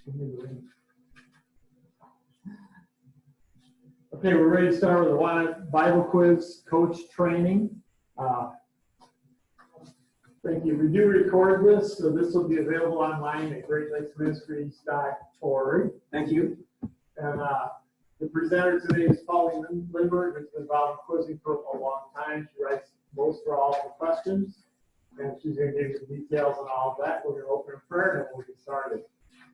Okay, we're ready to start with the Bible quiz coach training. Thank you. We do record this, so this will be available online at greatlakesministries.org. Thank you. And the presenter today is Pauline Lindbergh, who's been involved in quizzing for a long time. She writes most for all the questions, and she's going to give you the details on all of that. We're going to open in prayer, and then we'll get started.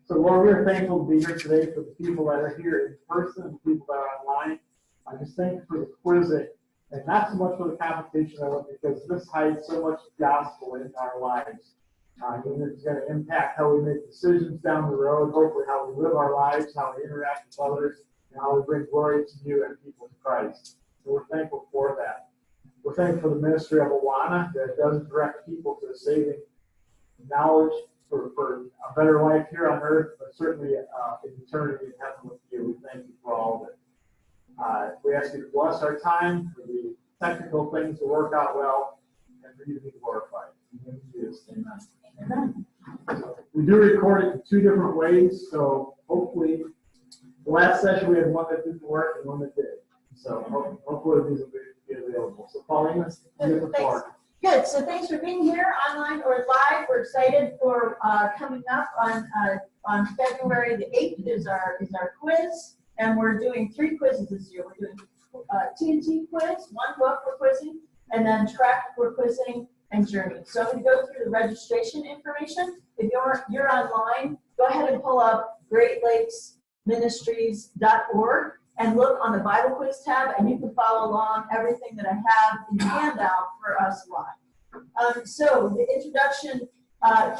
So, Lord, we're thankful to be here today for the people that are here in person and the people that are online. I just thank you for the quizzing, and not so much for the competition of it, because this hides so much gospel in our lives. And it's going to impact how we make decisions down the road, hopefully how we live our lives, how we interact with others, and how we bring glory to you and people to Christ. So we're thankful for that. We're thankful for the ministry of Awana that does direct people to saving knowledge for a better life here on earth, but certainly in eternity in heaven with you. We thank you for all of it. We ask you to bless our time, for the technical things to work out well, and for you to be glorified. In Jesus' name. Amen. We do record it in two different ways, so hopefully, the last session we had one that didn't work and one that did. So hopefully these will be available. So Pauline, let's get the floor. Good. So thanks for being here online or live. We're excited for coming up on February the 8th is our quiz, and we're doing 3 quizzes this year. We're doing TNT quiz, 1 book we're quizzing, and then track we're quizzing, and journey. So I'm going to go through the registration information. If you're online, go ahead and pull up greatlakesministries.org and look on the Bible quiz tab, and you can follow along everything that I have in the handout for us live. So the introduction,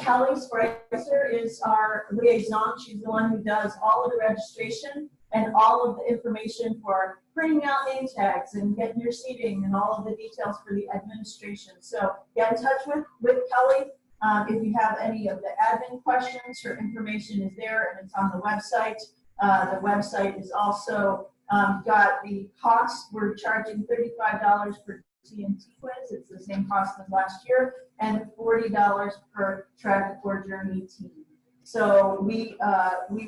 Kelly Spicer is our liaison. She's the one who does all of the registration and all of the information for printing out name tags and getting your seating and all of the details for the administration. So get in touch with Kelly if you have any of the admin questions. Her information is there and it's on the website. The website is also got the cost. We're charging $35 per TNT quiz. It's the same cost as last year, and $40 per track or journey team. So we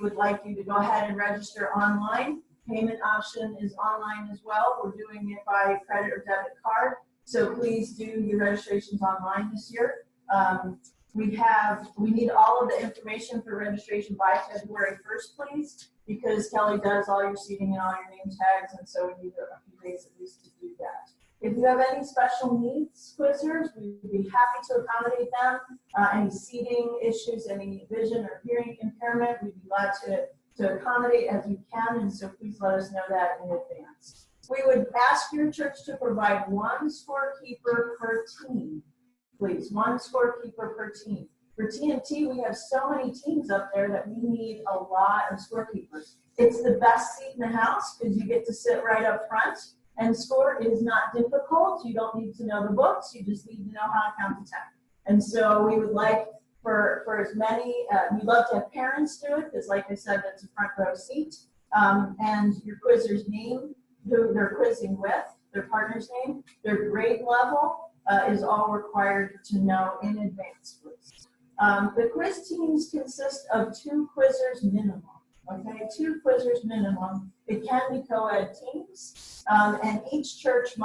would like you to go ahead and register online. Payment option is online as well. We're doing it by credit or debit card. So please do your registrations online this year. We need all of the information for registration by February 1st, please, because Kelly does all your seating and all your name tags, and so we need a few days at least to do that. If you have any special needs quizzers, we'd be happy to accommodate them. Any seating issues, any vision or hearing impairment, we'd be glad to accommodate as we can, and so please let us know that in advance. We would ask your church to provide 1 scorekeeper per team. Please, 1 scorekeeper per team. For TNT, we have so many teams up there that we need a lot of scorekeepers. It's the best seat in the house because you get to sit right up front, and score is not difficult. You don't need to know the books. You just need to know how to count to 10. And so we would like for as many, we'd love to have parents do it because, like I said, that's a front row seat. And your quizzer's name, who they're quizzing with, their partner's name, their grade level, is all required to know in advance, please. The quiz teams consist of 2 quizzers minimum, okay? 2 quizzers minimum. It can be co-ed teams, and each church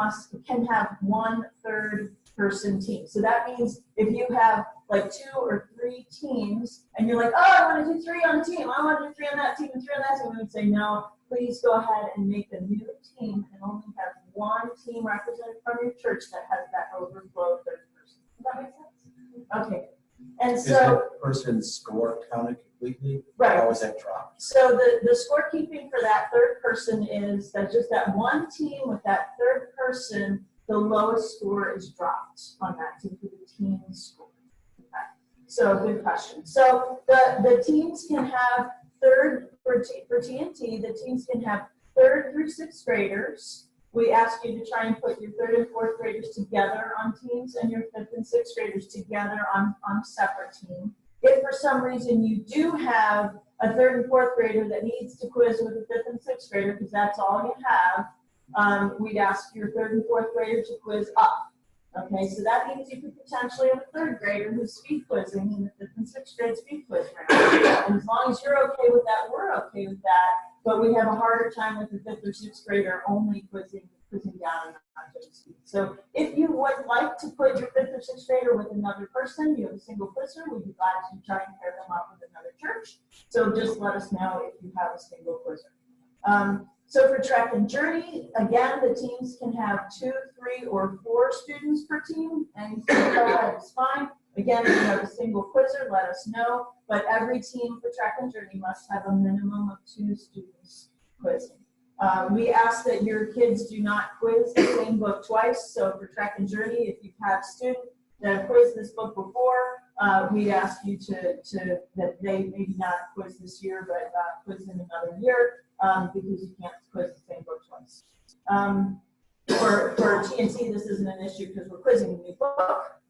can have 1 third-person team. So that means if you have like 2 or 3 teams, and you're like, oh, I want to do 3 on a team, I want to do 3 on that team, and 3 on that team, we would say, no, please go ahead and make a new team and only have 1 team represented from your church that has that overflow third person. Does that make sense? Okay. And so, is that person's score counted completely? Right. How is that dropped? So the scorekeeping for that third person is that just that 1 team with that third person, the lowest score is dropped on that team for the team score. Okay. So good question. So the teams can have for TNT, the teams can have 3rd through 6th graders. We ask you to try and put your 3rd and 4th graders together on teams and your 5th and 6th graders together on a separate team. If for some reason you do have a 3rd and 4th grader that needs to quiz with a 5th and 6th grader, because that's all you have, we'd ask your 3rd and 4th grader to quiz up. Okay, so that means you could potentially have a third grader who's speed quizzing in the fifth and sixth grade speed quiz round. And as long as you're okay with that, we're okay with that. But we have a harder time with the fifth or sixth grader only quizzing down and not doing speed. So if you would like to put your fifth or sixth grader with another person, you have a single quizzer, we'd be glad to try and pair them up with another church. So just let us know if you have a single quizzer. So for track and journey, again, the teams can have 2, 3, or 4 students per team. Anything that is fine. Again, if you have a single quizzer, let us know. But every team for track and journey must have a minimum of 2 students quizzing. We ask that your kids do not quiz the same book twice. So for track and journey, if you've had students that have quizzed this book before, we ask you that they maybe not quiz this year, but quiz in another year. Because you can't quiz the same book twice. For TNT, this isn't an issue because we're quizzing a new book.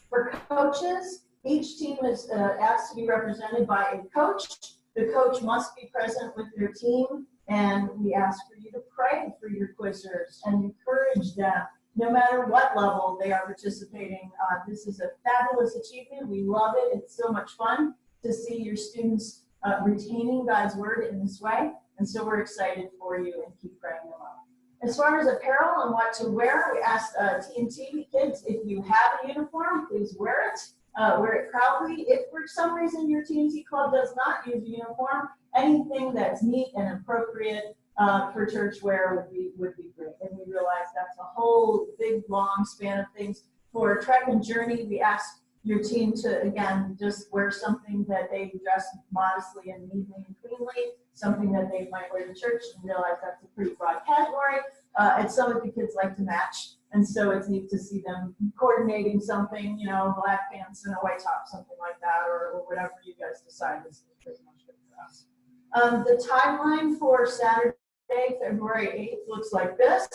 For coaches, each team is asked to be represented by a coach. The coach must be present with their team, and we ask for you to pray for your quizzers and encourage them, no matter what level they are participating. This is a fabulous achievement. We love it. It's so much fun to see your students retaining God's word in this way. And so we're excited for you and keep praying them up. As far as apparel and what to wear, we asked TNT kids, if you have a uniform, please wear it. Wear it proudly. If for some reason your TNT club does not use a uniform, anything that's neat and appropriate for church wear would be great. And we realize that's a whole big, long span of things. For track and journey, we asked your team to, again, just wear something that they dress modestly and neatly and cleanly, something that they might wear to church, and realize that's a pretty broad category. And some of the kids like to match, and so it's neat to see them coordinating something, you know, black pants and a white top, something like that, or whatever you guys decide is pretty much good for us. The timeline for Saturday, February 8th looks like this.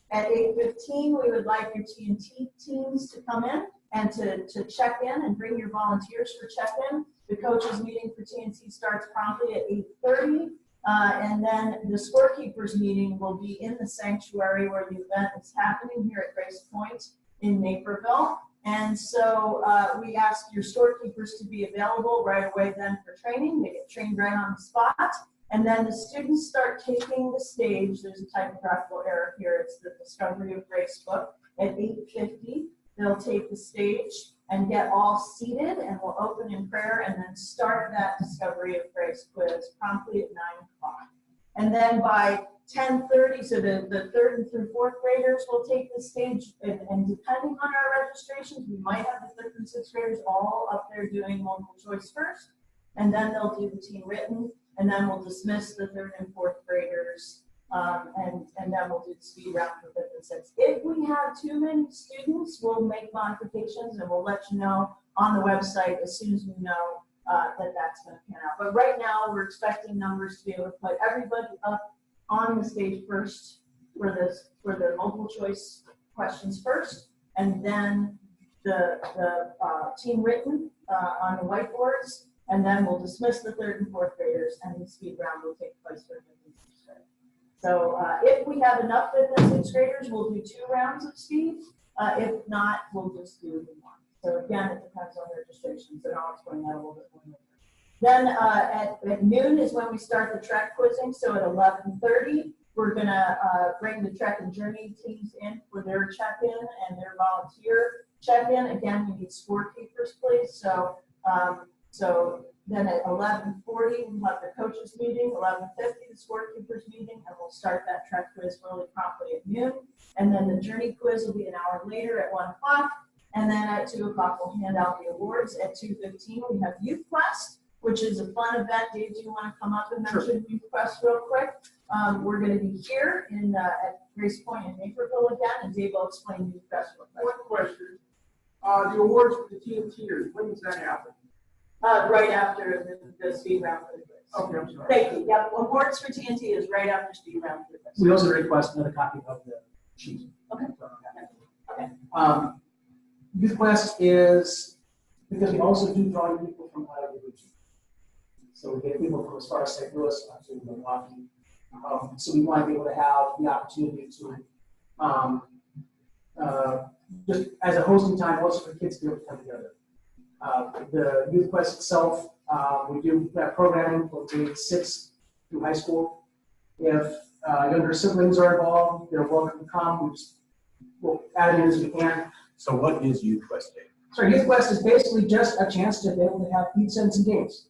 At 8:15, we would like your TNT teams to come in and to check in and bring your volunteers for check-in. The coaches meeting for TNT starts promptly at 8:30. And then the scorekeepers meeting will be in the sanctuary where the event is happening here at Grace Point in Naperville. And so we ask your scorekeepers to be available right away then for training. They get trained right on the spot. And then the students start taking the stage. There's a typographical error here. It's the Discovery of Grace book. At 8:50, they'll take the stage and get all seated, and we'll open in prayer and then start that Discovery of Grace quiz promptly at 9 o'clock. And then by 10:30, so the third and through fourth graders will take the stage, and depending on our registrations, we might have the fifth and sixth graders all up there doing multiple choice first, and then they'll do the team written, and then we'll dismiss the third and fourth graders, and then we'll do the speed round for fifth and sixth. If we have too many students, we'll make modifications, and we'll let you know on the website as soon as we know that that's going to pan out. But right now, we're expecting numbers to be able to put everybody up on the stage first for the multiple choice questions first, and then the team written on the whiteboards, and then we'll dismiss the third and fourth graders, and the speed round will take place for fifth and sixth grade. So if we have enough fifth and sixth graders, we'll do 2 rounds of speed. If not, we'll just do 1. So again, it depends on registrations, and I'll explain that a little bit more later. Then at noon is when we start the track quizzing. So at 11:30, we're gonna bring the track and journey teams in for their check-in and their volunteer check-in. Again, we need scorekeepers, please. So then at 11:40, we'll have the coaches meeting. 11:50, the scorekeepers meeting, and we'll start that track quiz really promptly at noon. And then the journey quiz will be an hour later at 1 o'clock. And then at 2 o'clock, we'll hand out the awards. At 2:15, we have Youth Quest, which is a fun event. Dave, do you want to come up and mention Youth Quest real quick? We're going to be here at Grace Point in Naperville again, and Dave will explain Youth Quest real quick. One question. The awards for the TNTers, when does that happen? Right after the speed round for the quiz. Okay, I'm sorry. Thank you. Yep, awards for TNT is right after speed round for the quiz. We also request another copy of the sheet. Okay. Okay. Youth Quest is, because we also do draw people from out of the region. So we get people from as far as St. Louis up to Milwaukee. So we want to be able to have the opportunity to just as a hosting time also for kids to be able to come together. The Youth Quest itself, we do that programming from grade 6 through high school. If younger siblings are involved, they're welcome to come. We'll add it in as we can. So what is Youth Quest Day? So Youth Quest is basically just a chance to be able to have pizza and some games.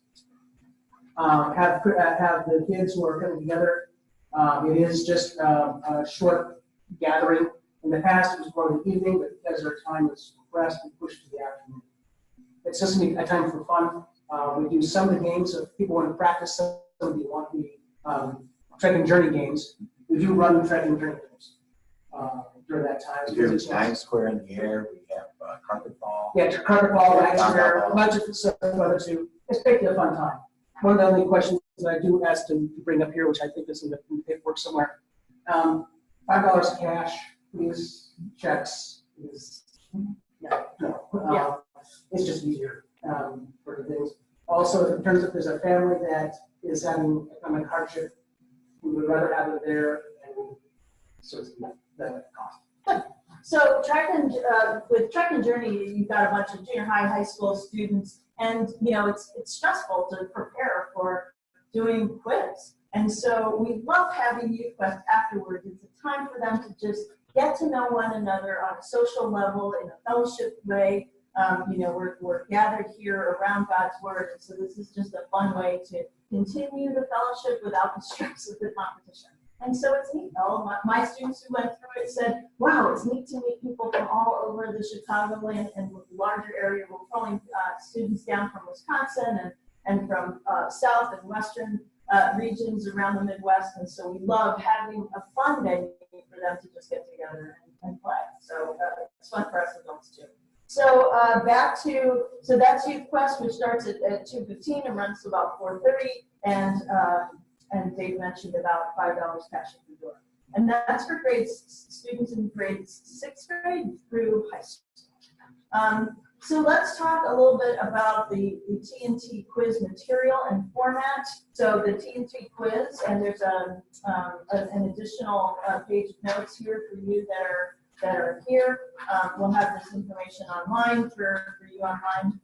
Have the kids who are coming together. It is just a short gathering. In the past, it was more of the evening, but because our time was compressed, we pushed to the afternoon. It's just gonna be a time for fun. We do some of the games if people want to practice. Some of you want the trek and journey games. We do run trek and journey games during that time. We do Nine Square in the air. We have carpet ball. Yeah, carpet ball, Nine Square, a bunch of stuff other two. It's basically a fun time. One of the only questions that I do ask to bring up here, which I think is in the paperwork somewhere, $5 cash, please, checks, is, yeah, no. It's just easier for the things. Also, in terms of there's a family that is having economic hardship, we would rather have it there and so it's that cost. So with Trek and Journey, you've got a bunch of junior high school students, and it's stressful to prepare for doing quiz. And so we love having Youth Quest afterwards. It's a time for them to just get to know one another on a social level in a fellowship way. We're gathered here around God's Word, and so this is just a fun way to continue the fellowship without the stress of the competition. And so it's neat. All of my students who went through it said, wow, it's neat to meet people from all over the Chicagoland and larger area. We're pulling students down from Wisconsin and from South and Western regions around the Midwest. And so we love having a fun day for them to just get together and play. So it's fun for us adults too. So that's Youth Quest, which starts at 2:15 and runs to about 4:30, and Dave mentioned about $5 cash at the door. And that's for students in grades 6th grade through high school. So let's talk a little bit about the TNT quiz material and format. So the TNT quiz, and there's an additional page of notes here for you that are here. We'll have this information online for you online.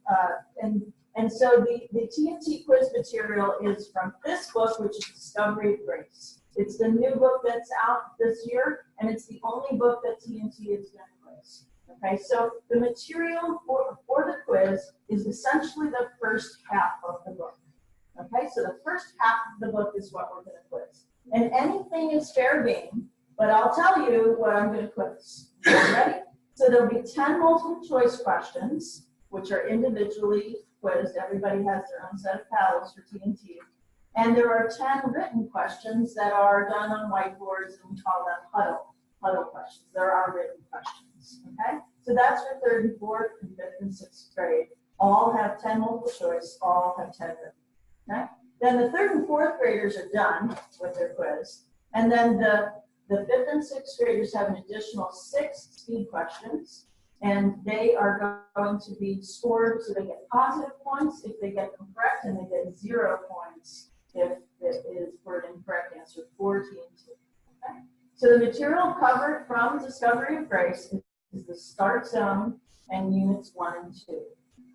And so the TNT quiz material is from this book, which is Discovery of Grace. It's the new book that's out this year, and it's the only book that TNT is going to quiz. Okay, so the material for the quiz is essentially the first half of the book. Okay, so the first half of the book is what we're going to quiz. And anything is fair game, but I'll tell you what I'm going to quiz. Are you ready? So there'll be 10 multiple choice questions, which are individually quizzed. Everybody has their own set of paddles for TNT. And there are 10 written questions that are done on whiteboards, and we call them huddle questions. There are written questions, okay? So that's for 3rd and 4th and 5th and 6th grade. All have 10 multiple choice, all have 10 written, okay? Then the 3rd and 4th graders are done with their quiz. And then the 5th and 6th graders have an additional 6 speed questions, and they are going to be scored so they get positive points if they get them correct, and they get 0 points if it is for an incorrect answer for TNT. Okay? So the material covered from Discovery of Grace is the start zone and units 1 and 2.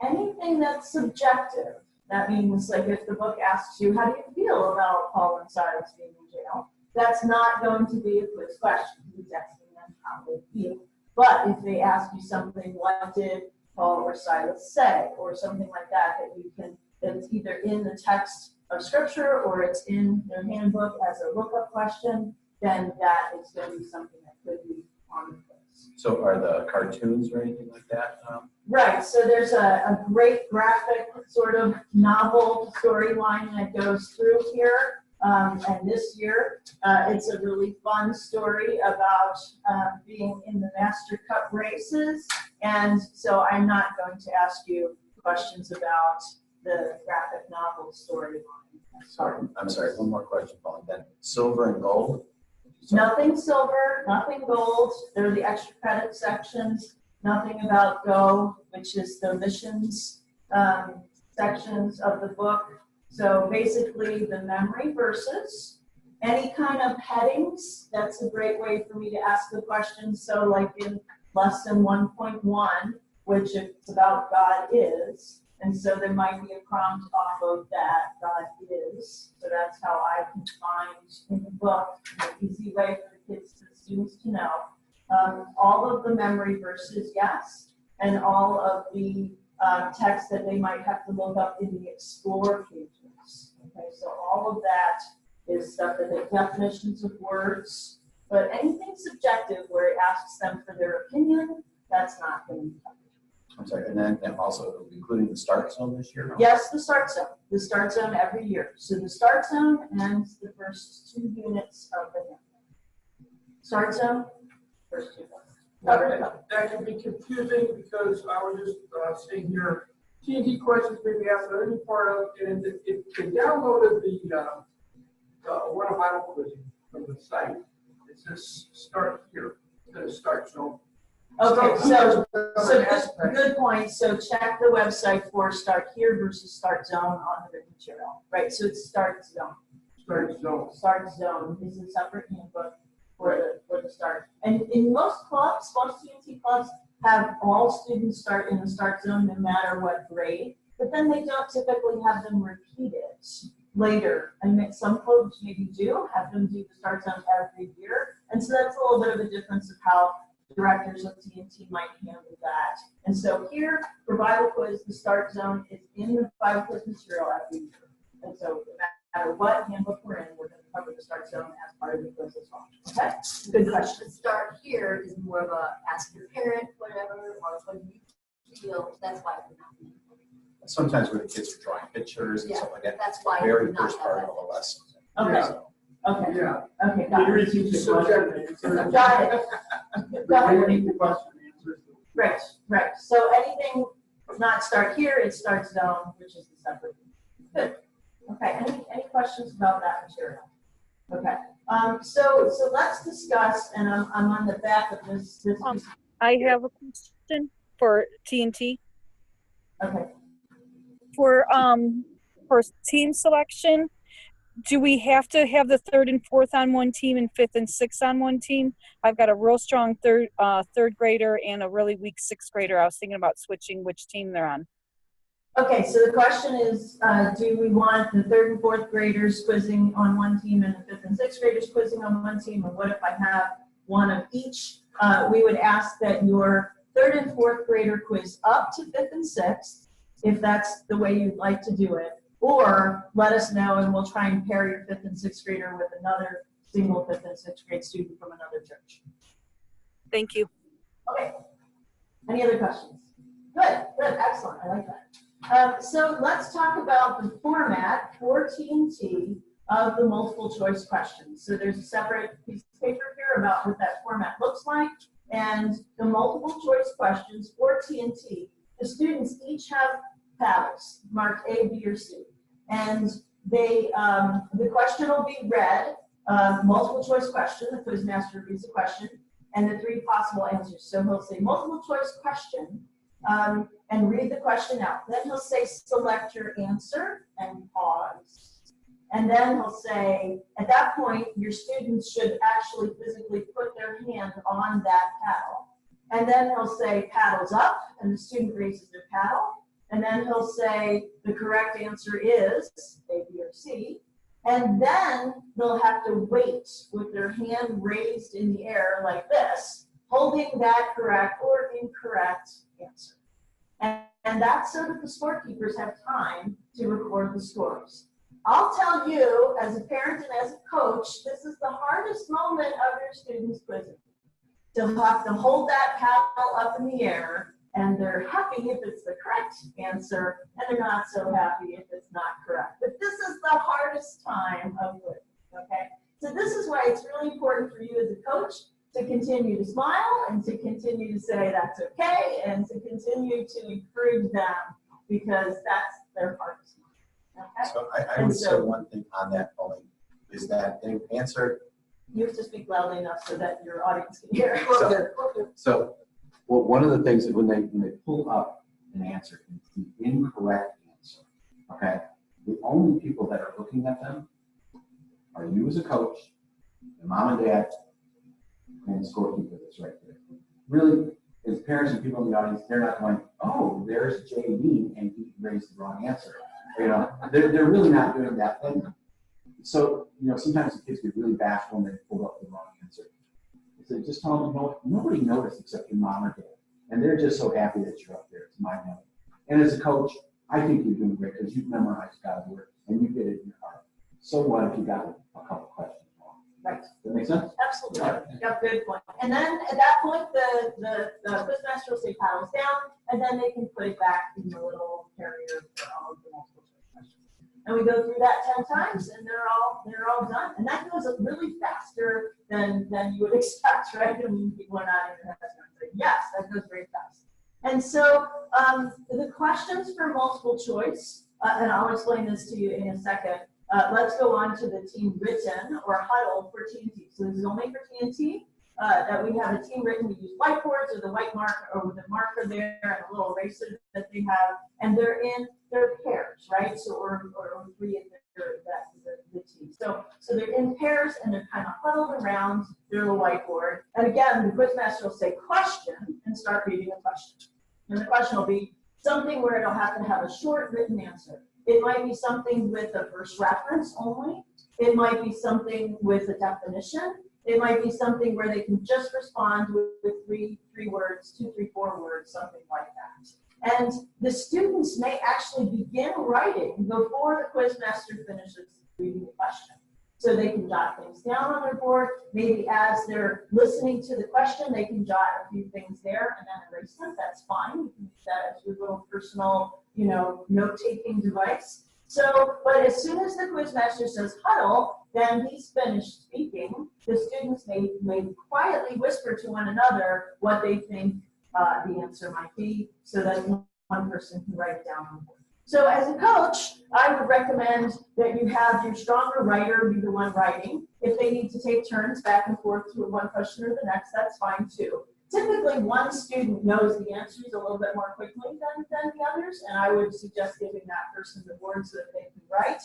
Anything that's subjective, that means like if the book asks you, how do you feel about Paul and Silas being in jail? That's not going to be a quiz question. He's asking them how they feel. But if they ask you something, what did Paul or Silas say, or something like that, it's either in the text of Scripture or it's in their handbook as a lookup question, then that is going to be something that could be on the quiz. So are the cartoons or anything like that? Right, so there's a great graphic sort of novel storyline that goes through here. And this year, it's a really fun story about being in the Master Cup races. And so I'm not going to ask you questions about the graphic novel storyline. I'm sorry, one more question, Paul. Then silver and gold? Nothing silver, nothing gold. There are the extra credit sections. Nothing about Go, which is the missions sections of the book. So basically the memory verses, any kind of headings, that's a great way for me to ask the questions. So like in lesson 1.1, which it's about God is. And so there might be a prompt off of that, God is. So that's how I can find in the book an easy way for the kids, the students to know. All of the memory verses, yes, and all of the text that they might have to look up in the Explore pages. Okay, so all of that is stuff that the definitions of words, but anything subjective where it asks them for their opinion, that's not going to be covered. I'm sorry, and then also including the start zone this year? No? Yes, the start zone. The start zone every year. So the start zone and the first 2 units of the handbook. Start zone, first 2 units. That can be confusing because I was just saying here, T&T questions may be asked at any part of, and if they downloaded the one of Bible quizzing from the site, it says start here instead of start zone. Okay, so good point. So check the website for start here versus start zone on the written material, right? So it's start zone. Start zone. Start zone is a separate handbook for the start. And in most clubs, most TNT clubs have all students start in the start zone no matter what grade, but then they don't typically have them repeated later. And some clubs maybe do have them do the start zone every year. And so that's a little bit of a difference of how directors of TNT might handle that. And so here, for Bible quiz, the start zone is in the Bible quiz material every year. And so no matter what handbook we're in, we're going to cover the start zone as part of the quiz as well. Okay? Good question. The start here is more of a ask your parent, whatever, or what do you feel, that's why we're not. Sometimes when the kids are drawing pictures and Yeah, stuff like that, that's why very we're not first part have of the lesson. Okay. So, Okay. Yeah. Okay, Can got you it. repeat the question? Got it. Got it. Repeat the question and answer. Right, right. So anything not start here, it starts zone, which is the separate. Good. Okay, any questions about that material? Okay. So let's discuss, and I'm on the back of this I have a question for TNT. okay. For team selection, do we have to have the 3rd and 4th on one team and 5th and 6th on one team? I've got a real strong third grader and a really weak 6th grader. I was thinking about switching which team they're on. Okay, so the question is, do we want the 3rd and 4th graders quizzing on one team and the 5th and 6th graders quizzing on one team? And what if I have one of each? We would ask that your 3rd and 4th grader quiz up to 5th and 6th, if that's the way you'd like to do it. Or let us know and we'll try and pair your 5th and 6th grader with another single 5th and 6th grade student from another church. Thank you. Okay. Any other questions? Good, excellent. I like that. So let's talk about the format for TNT of the multiple choice questions. So there's a separate piece of paper here about what that format looks like. And the multiple choice questions for TNT, the students each have paddles marked A, B, or C. And they, the question will be read, multiple choice question, the quiz master reads the question, and the 3 possible answers. So he'll say multiple choice question, and read the question out. Then he'll say select your answer and pause. And then he'll say, at that point, your students should actually physically put their hand on that paddle. And then he'll say paddles up, and the student raises their paddle. And then he'll say the correct answer is A, B, or C. And then they'll have to wait with their hand raised in the air like this, holding that correct or incorrect answer. And that's so that the scorekeepers have time to record the scores. I'll tell you, as a parent and as a coach, this is the hardest moment of your students' quizzing. They'll have to hold that paddle up in the air, and they're happy if it's the correct answer, and they're not so happy if it's not correct. But this is the hardest time of quizzing, okay? So this is why it's really important for you as a coach to continue to smile and to continue to say that's okay and to continue to encourage them, because that's their hardest moment, okay? So I would say one thing on that point is that they've answered. You have to speak loudly enough so that your audience can hear. So well, one of the things that when they pull up an answer, it's the incorrect answer, okay? The only people that are looking at them are you as a coach, the mom and dad, and the scorekeeper that's right there. Really, as parents and people in the audience, they're not going, oh, there's JD and he raised the wrong answer. You know, they're really not doing that. And so, you know, sometimes the kids get really bashful when they pull up the wrong answer. So just tell them, no, nobody noticed except your mom or dad. And they're just so happy that you're up there. It's my note. And as a coach, I think you're doing great because you've memorized God's word and you get it in your heart. So what if you got a couple questions wrong? Right. Does that make sense? Absolutely. Yep, good point. And then at that point, the quizmaster will say paddles down, and then they can put it back in the little carrier for all of the multiple choice questions. And we go through that 10 times, and they're all done. And that goes really faster than you would expect, right? I mean, people are not even saying, yes, that goes very fast. And so the questions for multiple choice, and I'll explain this to you in a second. Let's go on to the team written or huddle for TNT. So this is only for TNT. That we have a team written. We use whiteboards or the white marker or with the marker there and a little eraser that they have, and they're in their pairs, right? So or three in the team. So they're in pairs and they're kind of huddled around their little whiteboard. And again, the quizmaster will say question and start reading a question. And the question will be something where it'll have to have a short written answer. It might be something with a verse reference only. It might be something with a definition. It might be something where they can just respond with three words, 2, 3, 4 words, something like that. And the students may actually begin writing before the quizmaster finishes reading the question. So they can jot things down on their board. Maybe as they're listening to the question, they can jot a few things there and then erase them. That's fine. You can use that as your little personal, you know, note-taking device. So, but as soon as the quizmaster says huddle, then he's finished speaking. The students may quietly whisper to one another what they think the answer might be, so that one person can write it down on the board. So as a coach, I would recommend that you have your stronger writer be the one writing. If they need to take turns back and forth through one question or the next, that's fine too. Typically, one student knows the answers a little bit more quickly than the others, and I would suggest giving that person the board so that they can write.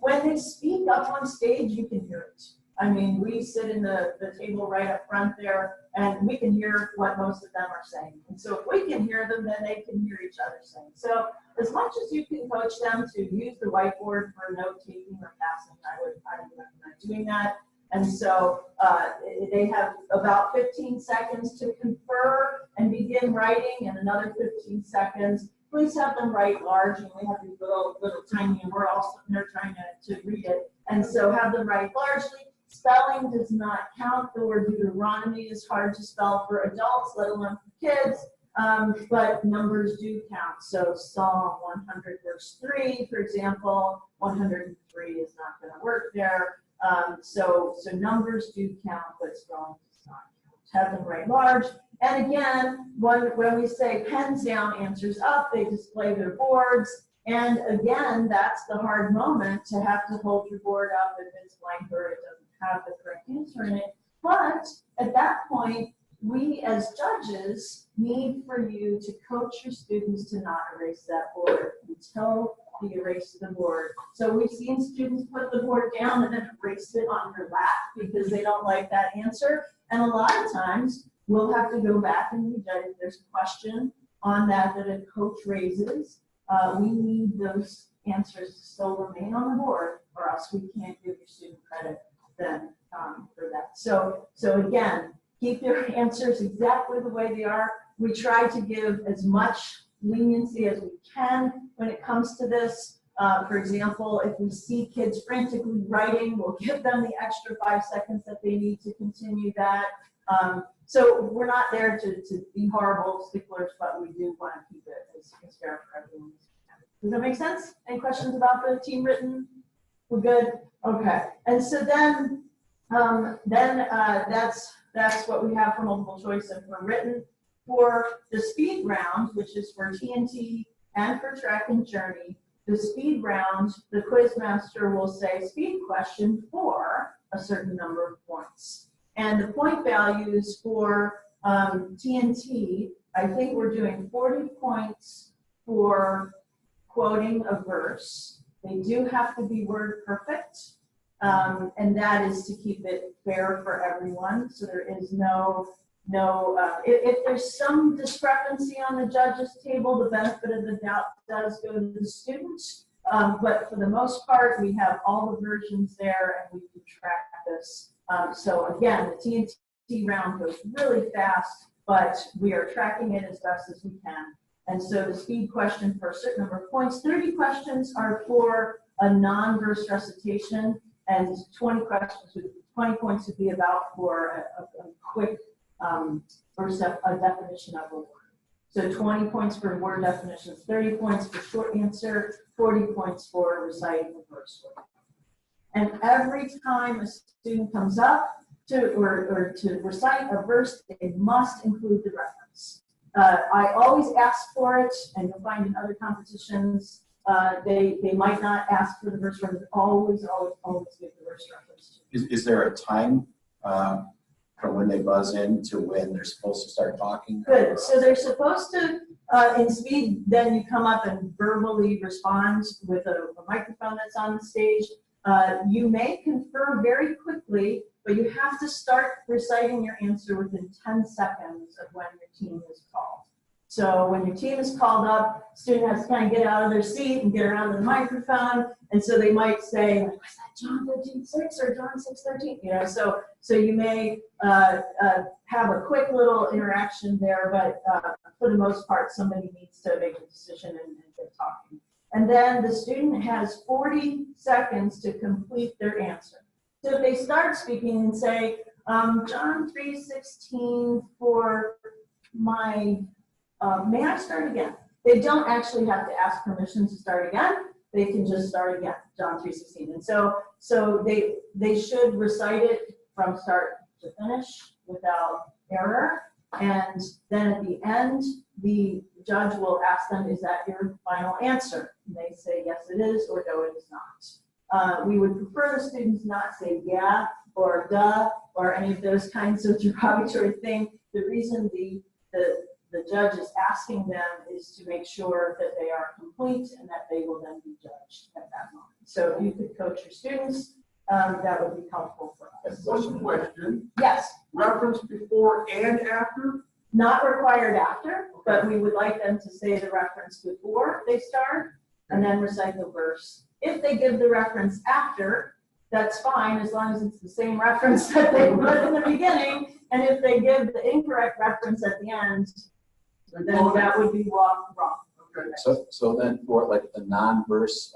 When they speak up on stage, you can hear it. I mean, we sit in the table right up front there, and we can hear what most of them are saying. And so if we can hear them, then they can hear each other saying. So as much as you can coach them to use the whiteboard for note-taking or passing, I would recommend doing that. And so they have about 15 seconds to confer and begin writing, and another 15 seconds. Please have them write large. You only have these little tiny, and we're all sitting there trying to read it. And so have them write largely. Spelling does not count. The word Deuteronomy is hard to spell for adults, let alone for kids, but numbers do count. So Psalm 100 verse 3, for example, 103 is not going to work there. So numbers do count, but spelling does not count. Have them write large. And again, when we say pens down, answers up, they display their boards. And again, that's the hard moment to have to hold your board up if it's blank or it doesn't have the correct answer in it. But at that point, we as judges need for you to coach your students to not erase that board until you erase the board. So we've seen students put the board down and then erase it on their lap because they don't like that answer. And a lot of times we'll have to go back and rejudge if there's a question on that a coach raises. We need those answers to still remain on the board, or else we can't give your student credit then for that. So again, keep your answers exactly the way they are. We try to give as much leniency as we can when it comes to this. For example, if we see kids frantically writing, we'll give them the extra 5 seconds that they need to continue that. So we're not there to be horrible sticklers, but we do want to keep it as fair for everyone. Does that make sense? Any questions about the team written? We're good? Okay. And so then that's what we have for multiple choice and for written. For the speed round, which is for TNT and for track and journey, the speed round, the quiz master will say speed question for a certain number of points. And the point values for TNT, I think we're doing 40 points for quoting a verse. They do have to be word perfect, and that is to keep it fair for everyone. So there is no if there's some discrepancy on the judge's table, the benefit of the doubt does go to the students. But for the most part, we have all the versions there and we can track this. So again, the TNT round goes really fast, but we are tracking it as best as we can. And so the speed question for a certain number of points, 30 questions are for a non-verse recitation, and 20 questions with 20 points would be about for a quick verse, a definition of a word. So 20 points for word definitions, 30 points for short answer, 40 points for reciting the verse word. And every time a student comes up to recite a verse, they must include the reference. I always ask for it, and you'll find in other competitions, they might not ask for the verse reference, always give the verse reference. Is there a time from when they buzz in to when they're supposed to start talking? Good, so they're supposed to, in speed, then you come up and verbally respond with a microphone that's on the stage. You may confer very quickly, but you have to start reciting your answer within 10 seconds of when your team is called. So when your team is called up, student has to kind of get out of their seat and get around to the microphone, and so they might say, was that John 13:6 or John 6:13? You know, so you may have a quick little interaction there, but for the most part, somebody needs to make a decision and get talking. And then the student has 40 seconds to complete their answer. So if they start speaking and say, John 3:16 for my, may I start again? They don't actually have to ask permission to start again. They can just start again, John 3:16. And so they should recite it from start to finish without error. And then at the end, the judge will ask them, is that your final answer? And they say, yes, it is, or no, it is not. We would prefer the students not say yeah or duh or any of those kinds of derogatory things. The reason the judge is asking them is to make sure that they are complete and that they will then be judged at that moment. So if you could coach your students, that would be helpful for us. One question. Yes. Reference before and after? Not required after, but we would like them to say the reference before they start and then recite the verse. If they give the reference after, that's fine, as long as it's the same reference that they put in the beginning. And if they give the incorrect reference at the end, then that would be wrong. Okay. So then for like the non-verse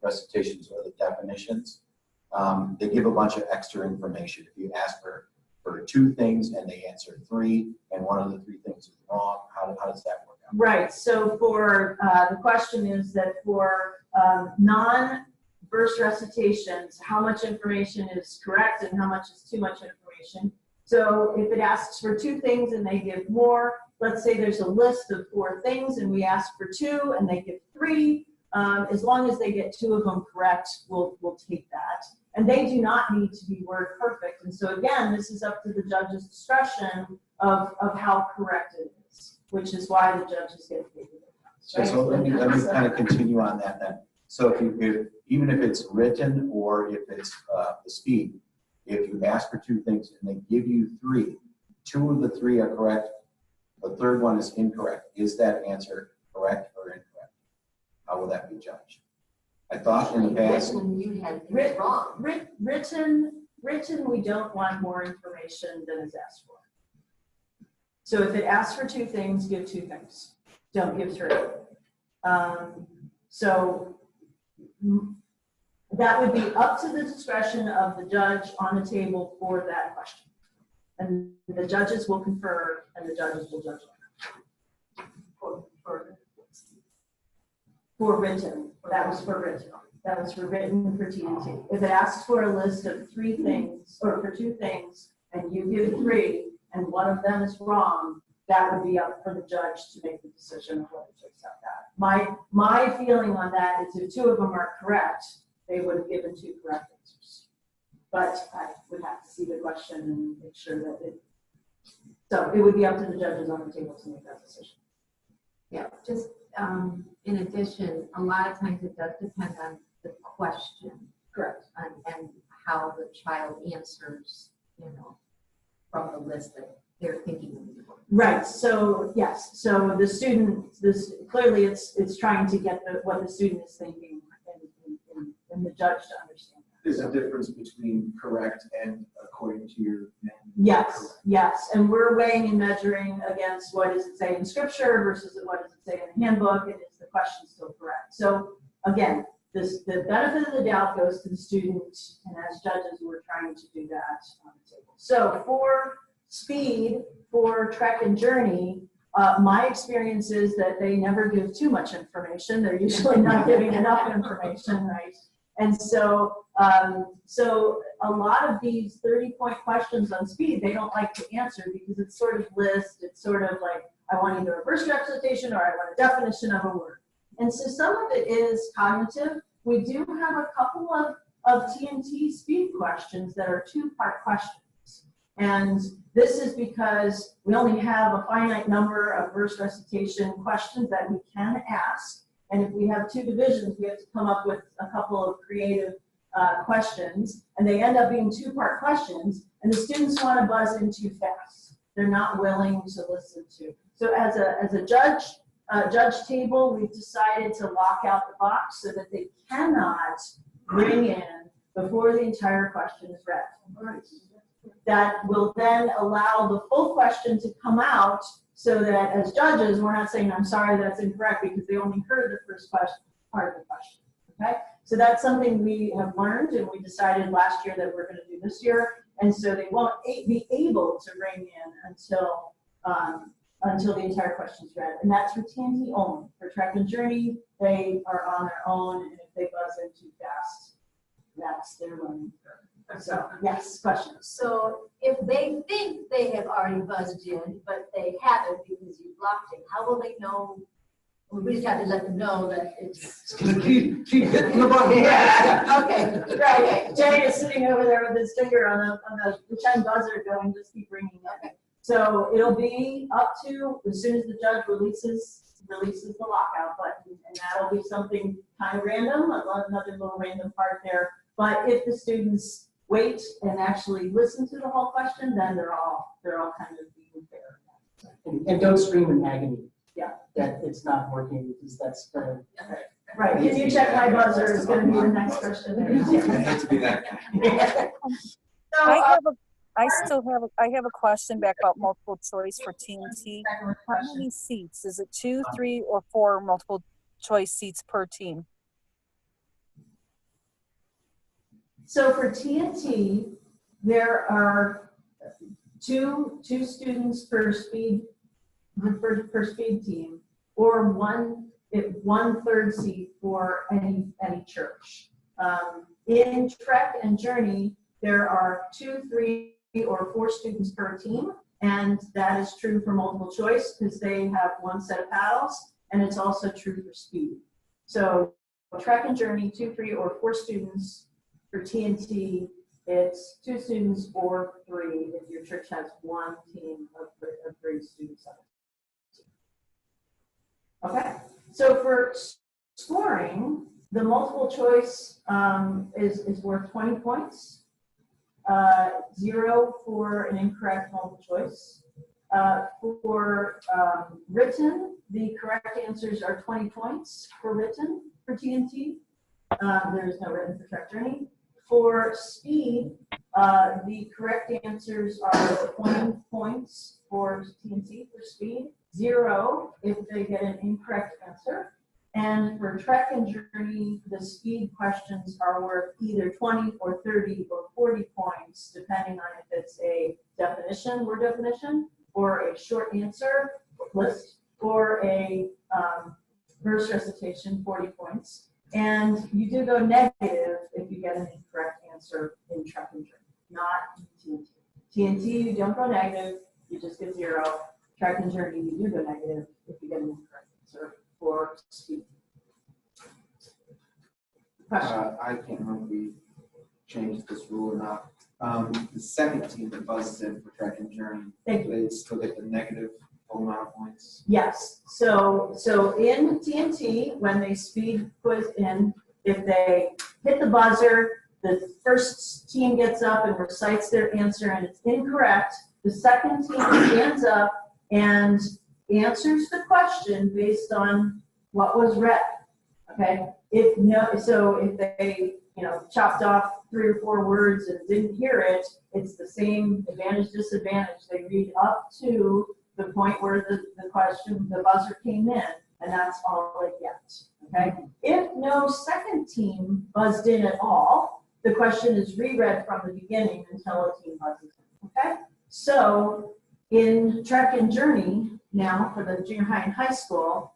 recitations or the definitions, they give a bunch of extra information. If you ask for 2 things and they answer 3, and one of the 3 things is wrong, how does that work out? Right, so for, the question is that for non-verse recitations, how much information is correct and how much is too much information? So if it asks for 2 things and they give more, let's say there's a list of 4 things and we ask for 2 and they give 3, as long as they get 2 of them correct, we'll take that. And they do not need to be word perfect. And so again, this is up to the judge's discretion of how correct it is, which is why the judges get paid. Right? So let me kind of continue on that then. So even if it's written or if it's the speed, if you ask for 2 things and they give you 3, 2 of the 3 are correct, the 3rd one is incorrect. Is that answer correct or incorrect? How will that be judged? I thought in the past. You had it wrong. Written, we don't want more information than is asked for. So if it asks for 2 things, give 2 things. Don't give 3. So that would be up to the discretion of the judge on the table for that question. And the judges will confer and the judges will judge. For written, that was for written. That was for written for TNT. If it asks for a list of 3 things or for 2 things and you give 3 and one of them is wrong, that would be up for the judge to make the decision of whether to accept that. My feeling on that is if 2 of them are correct, they would have given 2 correct answers. But I would have to see the question and make sure that so it would be up to the judges on the table to make that decision. Yeah, just in addition, a lot of times it does depend on the question. Correct. And how the child answers, from the list they're thinking. Right, so, yes, so the student, clearly it's trying to get what the student is thinking and the judge to understand. There's a difference between correct and according to your manual. Yes, yes, and we're weighing and measuring against what does it say in scripture versus what does it say in the handbook, and is the question still correct? So again, the benefit of the doubt goes to the student, and as judges, we're trying to do that on the table. So for speed, for Trek and Journey, my experience is that they never give too much information. They're usually not giving enough information, right? And so, so a lot of these 30-point questions on speed, they don't like to answer because it's sort of list. It's sort of like, I want either a first representation or I want a definition of a word. And so some of it is cognitive. We do have a couple of TNT speed questions that are two-part questions. And this is because we only have a finite number of verse recitation questions that we can ask. And if we have two divisions, we have to come up with a couple of creative questions. And they end up being two-part questions. And the students want to buzz in too fast. They're not willing to listen to. So as a judge table, we've decided to lock out the box so that they cannot bring in before the entire question is read. That will then allow the full question to come out so that as judges, we're not saying, I'm sorry, that's incorrect, because they only heard the first question, part of the question, okay? So that's something we have learned, and we decided last year that we're gonna do this year, and so they won't be able to bring in until the entire question's read, and that's for TNT only. For Trek and Journey, they are on their own, and if they buzz in too fast, that's their learning curve. So, yes, question. So if they think they have already buzzed in, but they haven't because you blocked it, how will they know? We just have to let them know that it's. Keep hitting the button. Yeah. Okay, right. Jay is sitting over there with his finger on the pretend buzzer going, just keep ringing. Okay. So it'll be up to, as soon as the judge releases the lockout button, and that'll be something kind of random, another little random part there. But if the students wait and actually listen to the whole question, then they're all kind of being fair. And don't scream in agony. Yeah. That it's not working, because that's gonna. Right, can you check my buzzer is gonna be the next question. I hate to be that guy. So, I have a question back about multiple choice for TNT. How many seats? Is it 2, 3, or 4 multiple choice seats per team? So for TNT, there are two students per speed team, or one third seat for any church. In Trek and Journey, there are 2, 3, or 4 students per team, and that is true for multiple choice because they have one set of paddles, and it's also true for speed. So Trek and Journey, 2, 3, or 4 students. For TNT, it's 2 students or 3 if your church has one team of 3 students. Okay, so for scoring, the multiple choice is worth 20 points, 0 for an incorrect multiple choice. For written, the correct answers are 20 points for written for TNT. There is no written for Trek Journey. For speed, the correct answers are 20 points for TNT for speed, 0 if they get an incorrect answer. And for Trek and Journey, the speed questions are worth either 20 or 30 or 40 points, depending on if it's a definition, word definition, or a short answer list, or a verse recitation, 40 points. And you do go negative if you get an incorrect answer in Trek and Journey, not in TNT. TNT, you don't go negative, you just get 0. Trek and Journey, you do go negative if you get an incorrect answer for speed. Question? I can't remember if we changed this rule or not. The second team that buzzes in for Trek and Journey, Thank you. they still get the negative full amount of points. Yes, so in TNT, when they speed quiz in, if they hit the buzzer, the first team gets up and recites their answer and it's incorrect, The second team stands up and answers the question based on what was read. Okay, if they, chopped off 3 or 4 words and didn't hear it, it's the same advantage, disadvantage. They read up to the point where the question, the buzzer came in, and that's all they get. Okay, if no second team buzzed in at all, the question is reread from the beginning until a team buzzes in. Okay, so in Trek and Journey now for the junior high and high school,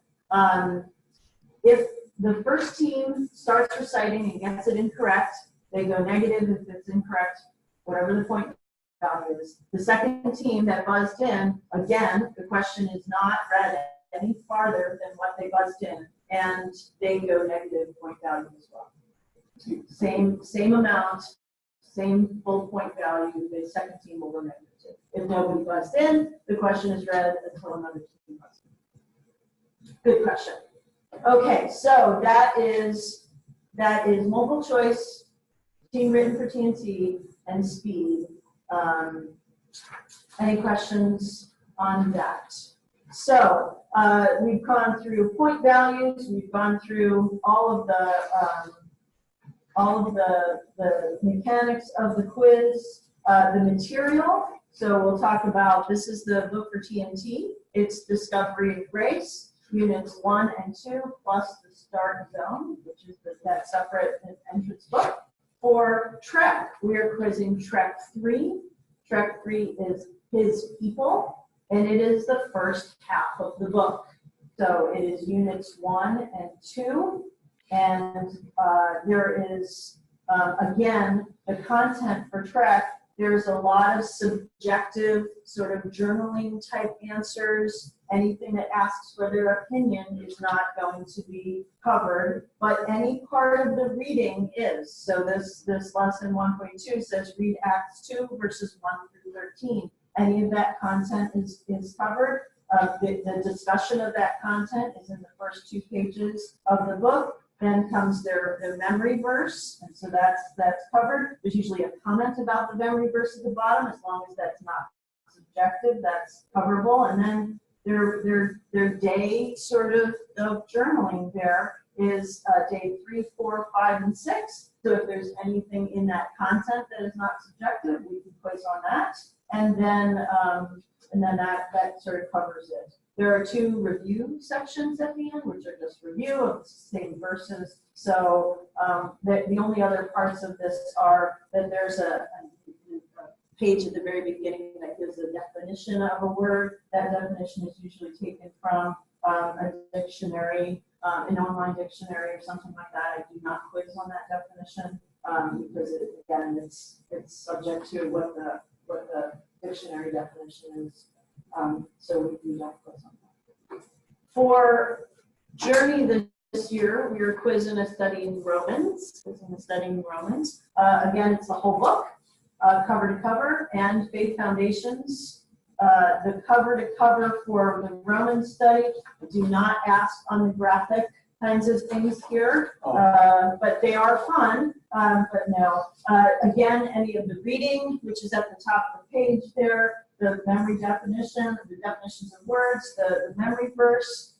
if the first team starts reciting and gets it incorrect, they go negative if it's incorrect, whatever the point value is. The second team that buzzed in, again, the question is not read any farther than what they buzzed in, and they go negative point value as well. Same amount, same full point value, the second team will go negative too. If nobody buzzed in, the question is read until another team buzzed in. Good question. Okay, so that is multiple choice, team written for TNT, and speed. Any questions on that? So we've gone through point values. We've gone through all of the mechanics of the quiz, the material. So we'll talk about, this is the book for TNT. It's Discovery of Grace. Units 1 and 2 plus the Start Zone, which is that separate entrance book. For Trek, we are quizzing Trek 3. Trek 3 is His People, and it is the first half of the book. So it is units 1 and 2, and there is, again, the content for Trek. There's a lot of subjective sort of journaling type answers. Anything that asks for their opinion is not going to be covered, but any part of the reading is. So this lesson 1.2 says read Acts 2 verses 1 through 13. Any of that content is covered. The discussion of that content is in the first 2 pages of the book. Then comes their memory verse, and so that's covered. There's usually a comment about the memory verse at the bottom, as long as that's not subjective, that's coverable. And then their day sort of journaling there is day 3, 4, 5, and 6. So if there's anything in that content that is not subjective, we can quiz on that. And then that sort of covers it. There are 2 review sections at the end, which are just review of the same verses. So the only other parts of this are that there's a page at the very beginning that gives a definition of a word. That definition is usually taken from a dictionary, an online dictionary or something like that. I do not quiz on that definition because it's subject to what the dictionary definition is. So we don't quiz on that. For Journey this year, we are quizzing a study in Romans. Again, it's the whole book, cover to cover, and Faith Foundations. The cover to cover for the Roman study, do not ask on the graphic kinds of things here, but they are fun. But no, again, any of the reading, which is at the top of the page there, the memory definition, the definitions of words, the memory verse,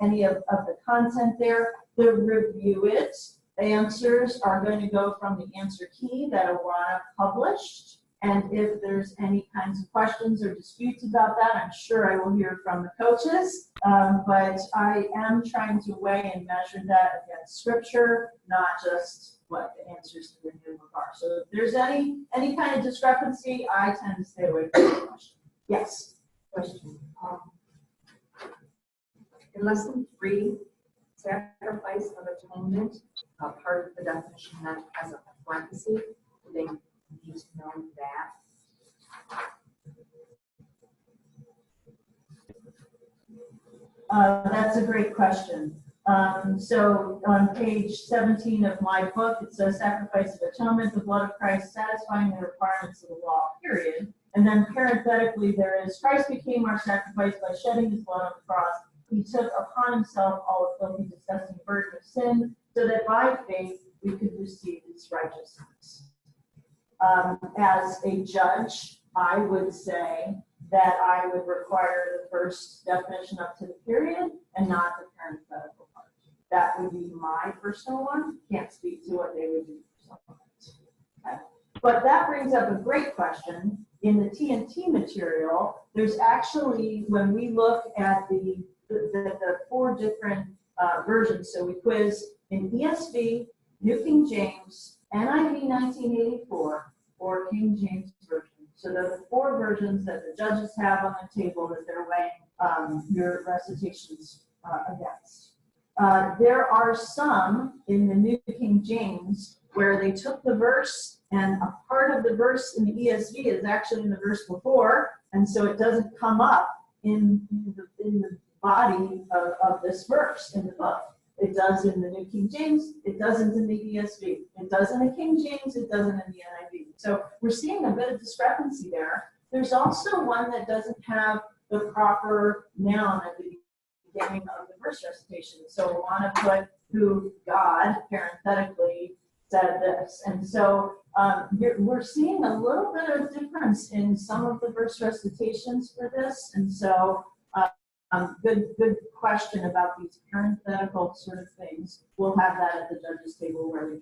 any of the content there, the review it. The answers are going to go from the answer key that Alana published. And if there's any kinds of questions or disputes about that, I'm sure I will hear from the coaches. But I am trying to weigh and measure that against scripture, not just what the answers to the new book are. So if there's any kind of discrepancy, I tend to stay away from the question. Yes? Question. In lesson 3, sacrifice of atonement, part of the definition that has a parenthesis. Do they need to know that? That's a great question. So on page 17 of my book, it says sacrifice of atonement, the blood of Christ satisfying the requirements of the law, period. And then parenthetically there is, Christ became our sacrifice by shedding his blood on the cross. He took upon himself all of the disgusting burden of sin, so that by faith we could receive his righteousness. As a judge, I would say that I would require the first definition up to the period and not the parenthetical part. That would be my personal one. Can't speak to what they would do for someone else. Okay. But that brings up a great question. In the TNT material, there's actually, when we look at the 4 different versions, so we quiz in ESV, New King James, NIV 1984, or King James Version. So those are 4 versions that the judges have on the table that they're weighing your recitations against. There are some in the New King James where they took the verse and a part of the verse in the ESV is actually in the verse before, and so it doesn't come up in the body of this verse in the book. It does in the New King James, it doesn't in the ESV. It does in the King James, it doesn't in the NIV. So we're seeing a bit of discrepancy there. There's also one that doesn't have the proper noun at the beginning of the verse recitation. So we want to put who God, parenthetically, said this. And so we're seeing a little bit of difference in some of the verse recitations for this. And so good question about these parenthetical sort of things. We'll have that at the judges table where we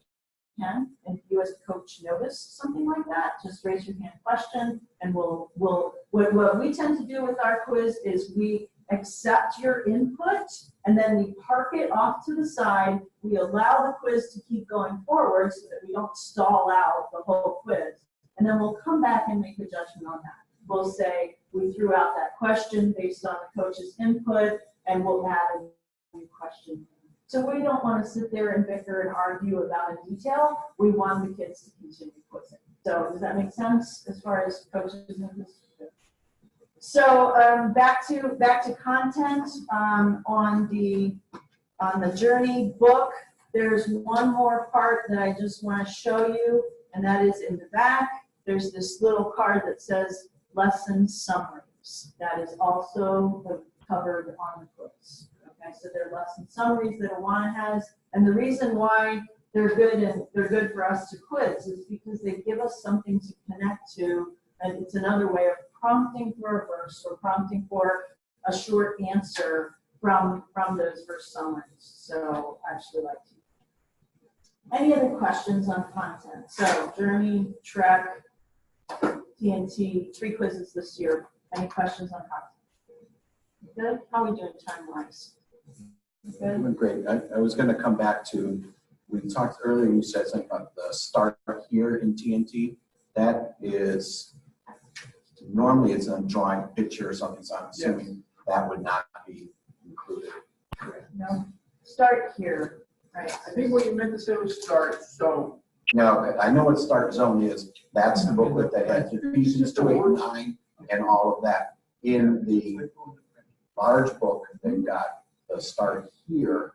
can. And if you as a coach notice something like that, just raise your hand question, and what we tend to do with our quiz is we accept your input, and then we park it off to the side. We allow the quiz to keep going forward so that we don't stall out the whole quiz. And then we'll come back and make a judgment on that. We'll say we threw out that question based on the coach's input, and we'll add a new question. So we don't want to sit there and bicker and argue about a detail. We want the kids to continue quizzing. So does that make sense as far as coaches and this? So back to content on the journey book. There's one more part that I just want to show you, and that is in the back. There's this little card that says lesson summaries. That is also covered on the quiz. Okay, so they're lesson summaries that Awana has, and the reason why they're good for us to quiz is because they give us something to connect to, and it's another way of prompting for a verse or prompting for a short answer from those verse summaries. So I actually like to. Any other questions on content? So journey, trek, TNT, 3 quizzes this year. Any questions on content? Good. How are we doing time-wise? Good. Doing great. I was going to come back to, we talked earlier, you said something about the start here in TNT. That is, normally it's a drawing a picture or something, so I'm assuming that would not be included. No. Start here. Right. I think what you meant to say was start zone. No, I know what start zone is. That's the booklet that has Ephesians 2, 8, 9, and all of that. In the large book, they've got the start here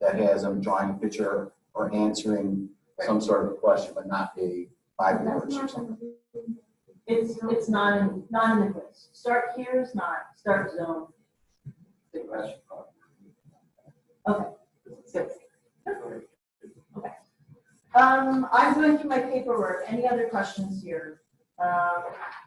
that has them drawing a picture or answering some sort of a question, but not a Bible verse or something. It's not in the quiz. Start here is not. Start zone. Okay. Good. Okay. I'm going through my paperwork. Any other questions here?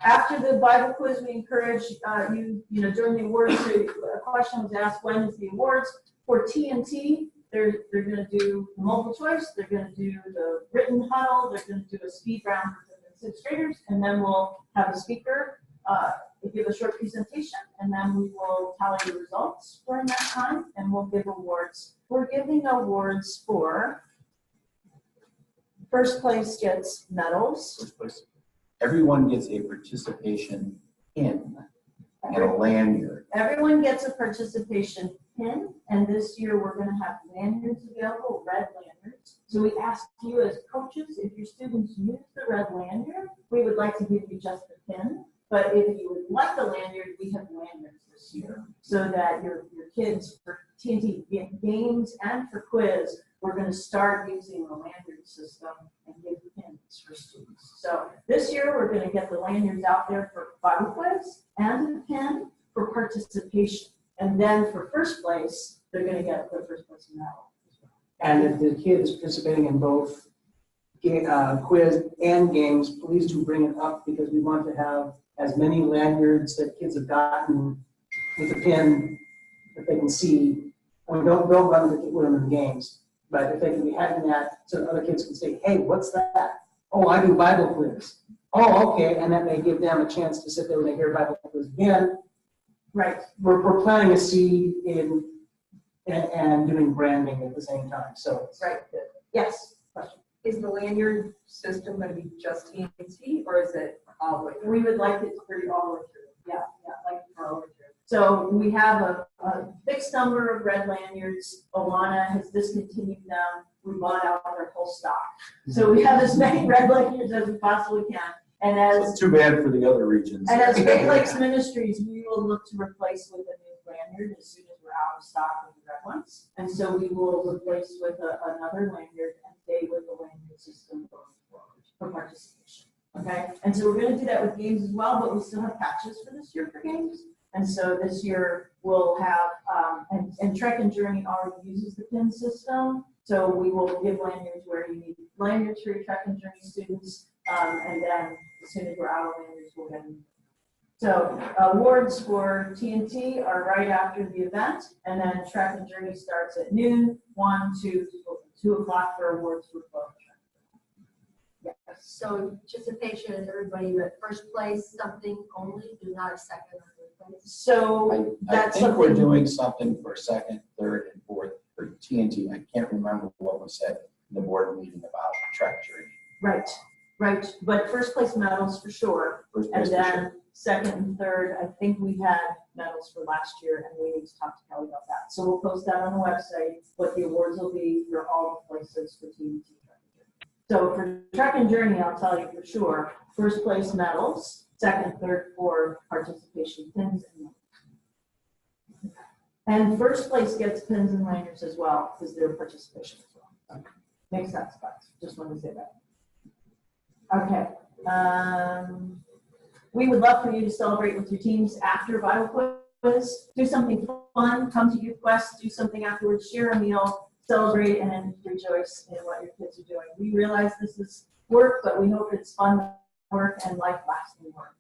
After the Bible quiz, we encourage you know, during the awards, a question was asked, when is the awards? For TNT, they're going to do multiple choice, they're going to do the written huddle, they're going to do a speed round for 5th and 6th graders, and then we'll have a speaker give a short presentation, and then we will tally the results during that time, and we'll give awards. We're giving awards for first place gets medals. First place. Everyone gets a participation pin and a lanyard. Everyone gets a participation pin, and this year we're going to have lanyards available, red lanyards. So we ask you as coaches, if your students use the red lanyard, we would like to give you just the pin. But if you would like the lanyard, we have lanyards this year, so that your kids, for TNT games and for quiz, we're going to start using the lanyard system and give pins for students. So this year we're going to get the lanyards out there for Bible quiz and the pin for participation. And then for first place, they're going to get the first place medal. And the kids participating in both quiz and games, please do bring it up because we want to have as many lanyards that kids have gotten with a pin that they can see. And don't run with them in games, but if they can be having that so other kids can say, hey, what's that? Oh, I do Bible quiz. Oh, okay, and that may give them a chance to sit there when they hear Bible quiz again. Right. We're planting a seed in and doing branding at the same time. So Right. Yes. Question. Is the lanyard system going to be just TNT or is it all the way through? We would like it to be all the way through. Yeah, like for all the way through. So we have a fixed number of red lanyards. Alana has discontinued them. We bought out their whole stock. So we have as many red lanyards as we possibly can. And So as it's too bad for the other regions. And as Great Lakes Ministries, we will look to replace with a new lanyard as soon as we're out of stock with the red ones. And so we will replace with another lanyard and stay with the lanyard system going forward for participation. Okay? And so we're going to do that with games as well, but we still have patches for this year for games. And so this year we'll have, and Trek and Journey already uses the pin system. So we will give lanyards where you need lanyards for your Trek and Journey students. And then as soon as we're out of lanyards, we'll get them. So awards for TNT are right after the event. And then Trek and Journey starts at noon, 1 to 2 o'clock for awards for both. Yes, so participation is everybody, but first place, something only, do not a second or third place. So I that's think we're something. doing something for second, third, and fourth for TNT. I can't remember what was said in the board meeting about track journey. Right, right. But first place medals for sure. First And place for then sure. second and third, I think we had medals for last year, and we need to talk to Kelly about that. So we'll post that on the website, what the awards will be for all the places for TNT. So for Trek and Journey, I'll tell you for sure, first place medals, second, third, fourth, participation pins and lanyards. And first place gets pins and lanyards as well, because they're participation as well. Okay. Makes sense, guys. Just wanted to say that. Okay. We would love for you to celebrate with your teams after Bible quiz. Do something fun. Come to Youth Quest. Do something afterwards. Share a meal. Celebrate and rejoice in what your kids are doing. We realize this is work, but we hope it's fun work and life-lasting work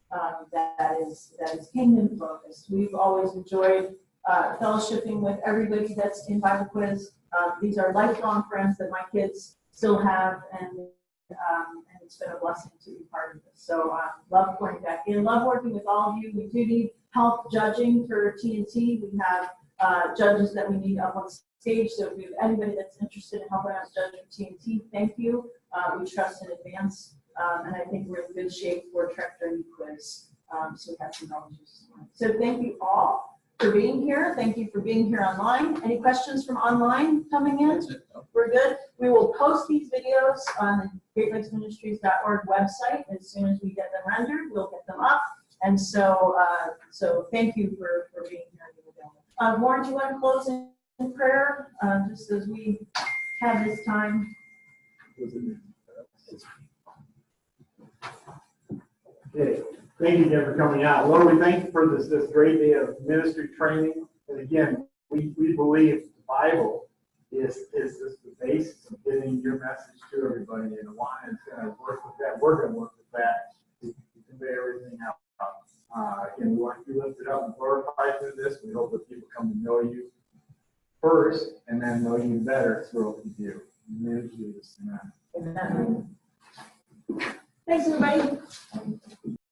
that is kingdom focused. We've always enjoyed fellowshipping with everybody that's in Bible quiz. These are lifelong friends that my kids still have, and it's been a blessing to be part of this. So love pouring back in, love working with all of you. We do need help judging for TNT. We have judges that we need up on stage. So if you have anybody that's interested in helping us judge for TNT, thank you. We trust in advance. And I think we're in good shape for Trek Journey quiz. So we have some volunteers. So thank you all for being here. Thank you for being here online. Any questions from online coming in? That's it. We're good. We will post these videos on the greatlakesministries.org website as soon as we get them rendered. We'll get them up. And so, so thank you for being here. Warren, do you want to close in prayer, just as we have this time? Okay, thank you again for coming out. Lord, we thank you for this great day of ministry training. And again, we believe the Bible is the basis of getting your message to everybody. And Alana is going to work with that. We're going to work with that to convey everything out. Again, we want you lifted up and glorified through this. We hope that people come to know you first and then know you better through what you do. In the name of Jesus, amen. Amen. Thanks, everybody.